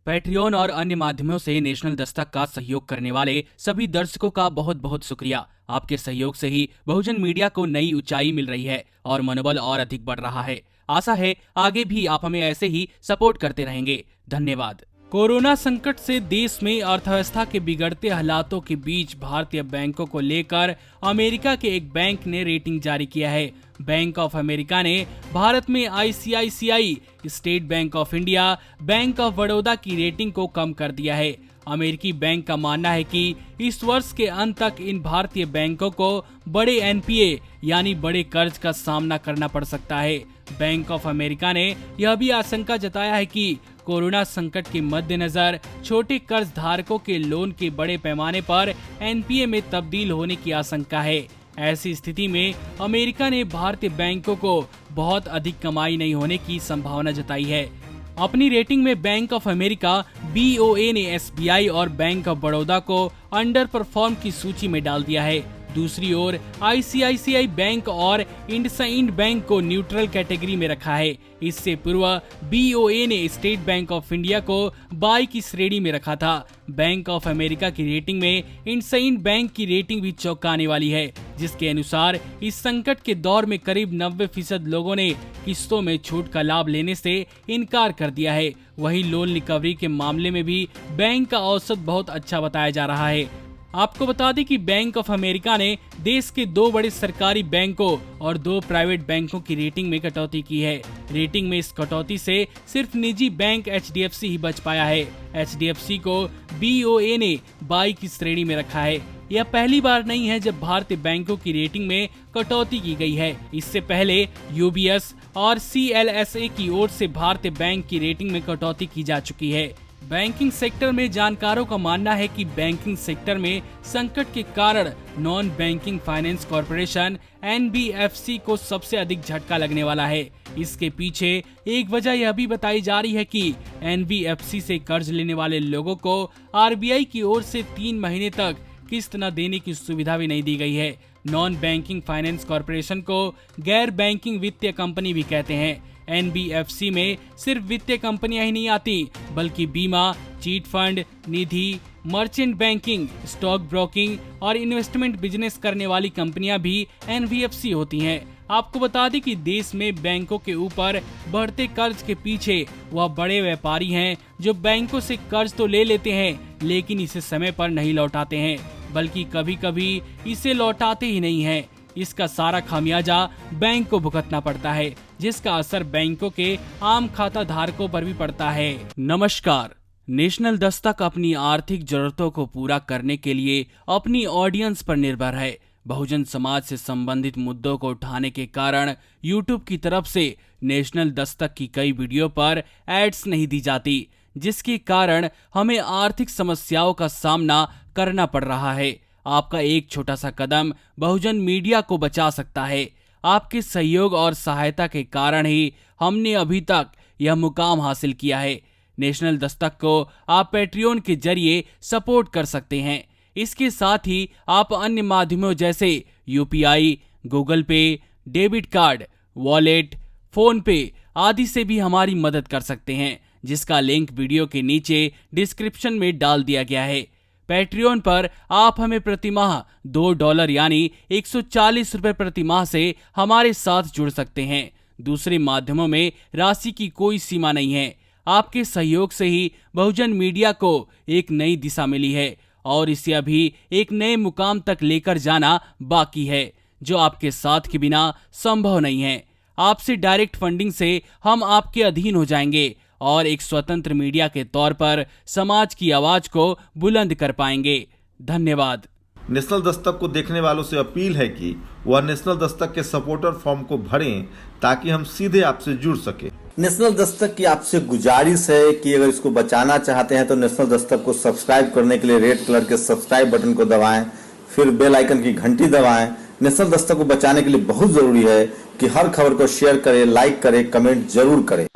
Patreon और अन्य माध्यमों से नेशनल दस्तक का सहयोग करने वाले सभी दर्शकों का बहुत बहुत शुक्रिया। आपके सहयोग से ही बहुजन मीडिया को नई ऊंचाई मिल रही है और मनोबल और अधिक बढ़ रहा है। आशा है आगे भी आप हमें ऐसे ही सपोर्ट करते रहेंगे। धन्यवाद। कोरोना संकट से देश में अर्थव्यवस्था के बिगड़ते हालातों के बीच भारतीय बैंकों को लेकर अमेरिका के एक बैंक ने रेटिंग जारी किया है। बैंक ऑफ अमेरिका ने भारत में ICICI, state bank of India, bank of Baroda की रेटिंग को कम कर दिया है। अमेरिकी बैंक का मानना है कि इस वर्ष के अंत तक इन भारतीय बैंकों को बड़े एनपीए यानी बड़े कर्ज का सामना करना पड़ सकता है। बैंक ऑफ अमेरिका ने यह भी आशंका जताया है कि कोरोना संकट के मद्देनजर छोटे कर्ज धारकों के लोन के बड़े पैमाने पर एनपीए में तब्दील होने की आशंका है। ऐसी स्थिति में अमेरिका ने भारतीय बैंकों को बहुत अधिक कमाई नहीं होने की संभावना जताई है। अपनी रेटिंग में बैंक ऑफ अमेरिका बीओए ने एसबीआई और बैंक ऑफ बड़ौदा को अंडर परफॉर्म की सूची में डाल दिया है। दूसरी ओर आईसीआईसीआई बैंक और इंडसइंड बैंक को न्यूट्रल कैटेगरी में रखा है। इससे पूर्व बीओए ने स्टेट बैंक ऑफ इंडिया को बाई की श्रेणी में रखा था। बैंक ऑफ अमेरिका की रेटिंग में इंडसइंड बैंक की रेटिंग भी चौंकाने वाली है, जिसके अनुसार इस संकट के दौर में करीब 90% लोगों ने किस्तों में छूट का लाभ लेने से इनकार कर दिया है। वहीं लोन रिकवरी के मामले में भी बैंक का औसत बहुत अच्छा बताया जा रहा है। आपको बता दें कि बैंक ऑफ अमेरिका ने देश के 2 बड़े सरकारी बैंकों और 2 प्राइवेट बैंकों की रेटिंग में कटौती की है। रेटिंग में इस कटौती से सिर्फ निजी बैंक एचडीएफसी ही बच पाया है। एचडीएफसी को बीओए ने बाई की श्रेणी में रखा है। यह पहली बार नहीं है जब भारतीय बैंकों की रेटिंग में कटौती की गई है। इससे पहले यूबीएस और सीएलएसए की ओर से भारतीय बैंक की रेटिंग में कटौती की जा चुकी है। बैंकिंग सेक्टर में जानकारों का मानना है कि बैंकिंग सेक्टर में संकट के कारण non banking finance corporation NBFC को सबसे अधिक झटका लगने वाला है। इसके पीछे एक वजह यह भी बताई जा रही है कि एनबीएफसी से कर्ज लेने वाले लोगों को आरबीआई की ओर से 3 महीने तक किस्त न देने की सुविधा भी नहीं दी गई है। नॉन बैंकिंग फाइनेंस कॉरपोरेशन को गैर बैंकिंग वित्तीय कंपनी भी कहते हैं। एनबीएफसी में सिर्फ वित्तीय कंपनियां ही नहीं आती, बल्कि बीमा, चीट फंड, निधि, मर्चेंट बैंकिंग, स्टॉक ब्रोकिंग और इन्वेस्टमेंट बिजनेस करने वाली कंपनियां भी एनबीएफसी होती हैं। आपको बता दें कि देश में बैंकों के ऊपर बढ़ते कर्ज के पीछे वह बड़े व्यापारी हैं जो बैंकों से कर्ज तो ले लेते हैं, लेकिन इसे समय पर नहीं लौटाते हैं, बल्कि कभी कभी इसे लौटाते ही नहीं हैं। इसका सारा खामियाजा बैंक को भुगतना पड़ता है, जिसका असर बैंकों के आम खाता धारकों पर भी पड़ता है। नमस्कार। नेशनल दस्तक अपनी आर्थिक जरूरतों को पूरा करने के लिए अपनी ऑडियंस पर निर्भर है। बहुजन समाज से संबंधित मुद्दों को उठाने के कारण यूट्यूब की तरफ से नेशनल दस्तक की कई वीडियो पर एड्स नहीं दी जाती, जिसके कारण हमें आर्थिक समस्याओं का सामना करना पड़ रहा है। आपका एक छोटा सा कदम बहुजन मीडिया को बचा सकता है। आपके सहयोग और सहायता के कारण ही हमने अभी तक यह मुकाम हासिल किया है। नेशनल दस्तक को आप पैट्रियन के जरिए सपोर्ट कर सकते हैं। इसके साथ ही आप अन्य माध्यमों जैसे यूपीआई, गूगल पे, डेबिट कार्ड, वॉलेट, फोन पे आदि से भी हमारी मदद कर सकते हैं, जिसका लिंक वीडियो के नीचे डिस्क्रिप्शन में डाल दिया गया है। पैट्रियन पर आप हमें प्रतिमाह $2 यानी 140 रुपए प्रतिमाह से हमारे साथ जुड़ सकते हैं। दूसरे माध्यमों में राशि की कोई सीमा नहीं है। आपके सहयोग से ही बहुजन मीडिया को एक नई दिशा मिली है और इसे अभी एक नए मुकाम तक लेकर जाना बाकी है, जो आपके साथ के बिना संभव नहीं है। आपसे डायरेक्ट फंडिंग से हम आपके अधीन हो जाएंगे और एक स्वतंत्र मीडिया के तौर पर समाज की आवाज को बुलंद कर पाएंगे। धन्यवाद। नेशनल दस्तक को देखने वालों से अपील है कि वह नेशनल दस्तक के सपोर्टर फॉर्म को भरें, ताकि हम सीधे आपसे जुड़ सके। नेशनल दस्तक की आपसे गुजारिश है कि अगर इसको बचाना चाहते हैं तो नेशनल दस्तक को सब्सक्राइब करने के लिए रेड कलर के सब्सक्राइब बटन को दबाएं, फिर बेल आइकन की घंटी दबाएं। नेशनल दस्तक को बचाने के लिए बहुत जरूरी है कि हर खबर को शेयर करें, लाइक करें, कमेंट जरूर करें।